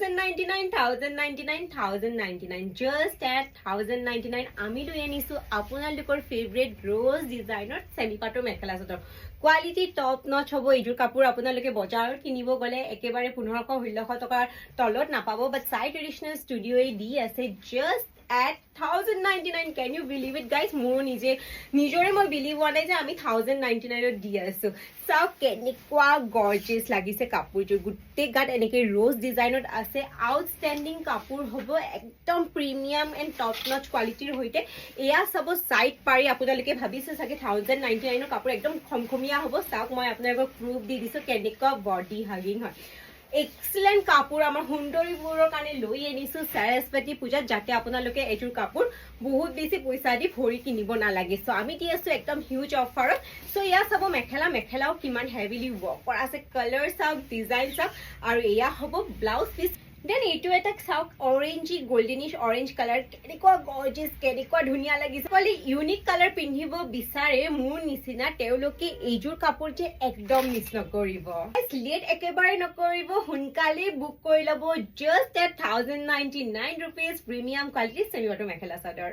1099 just at 1099 আমি লৈ আনিছো আপোনালোকৰ ফেভৰেট ৰ'জ ডিজাইনৰ সেমি পাটৰ মেখেলা চাদৰ কোৱালিটি টপ নচ হ'ব এইযোৰ কাপোৰ আপোনালোকে বজাৰত কিনিব গলে একেবাৰে 1500-1600 টকাৰ তলত নাপাব বাট সাই ট্ৰেডিশনেল ষ্টুডিঅ'য়ে দি আছে just at 1099 can you believe it guys মোৰ নিজৰে মই বিলিভ হোৱা নাই যে আমি 1099 দি আছো সো কেনেকুৱা গৰ্জিয়াছ লাগিছে কাপোৰযোৰ গোটেই গাত এনেকৈ ৰ'জ ডিজাইনত আছে আউটষ্টেণ্ডিং কাপোৰ হ'ব একদম প্ৰিমিয়াম এণ্ড টপ নচ কোৱালিটিৰ হৈতে এয়া সব সাইড পাৰি আপোনালোকে ভাবিছে চাগে 1099 ৰ কাপোৰ একদম খমখমীয়া হ'ব চাওক মই আপোনালোকক প্ৰুফ দি দিছো কেনেকুৱা বডি হাগিং হয় এক্সেলেন্ট কাপোৰ আমাৰ সুন্দৰীবোৰৰ কাৰণে লৈ আনিছো সৰস্বতী পূজাত যাতে আপোনালোকে এইটোৰ কাপোৰ বহুত বেছি পইচা দি ভৰি কিনিব নালাগে সো আমি দি আছো একদম হিউজ অফাৰত সো এয়া সব মেখেলাও কিমান হেভিলি ৱৰ্ক কৰা আছে কালাৰ চাওক ডিজাইন চাওক আৰু এয়া হ'ব ব্লাউজ পিস দেন এইটো এটা চাওক অৰেঞ্জি গোল্ডেনিশ অৰেঞ্জ কালাৰ কেনেকুৱা গৰ্জিয়াছ কেনেকুৱা ধুনীয়া লাগিছে কলি ইউনিক কালাৰ পিন্ধিব বিচাৰে মোৰ নিচিনা তেওঁলোকে এইযোৰ কাপোৰ যে একদম মিছ নকৰিব লেট একেবাৰে নকৰিব সোনকালে বুক কৰি ল'ব just at 1099 rupees premium quality semi পাটৰ মেখেলা চাদৰ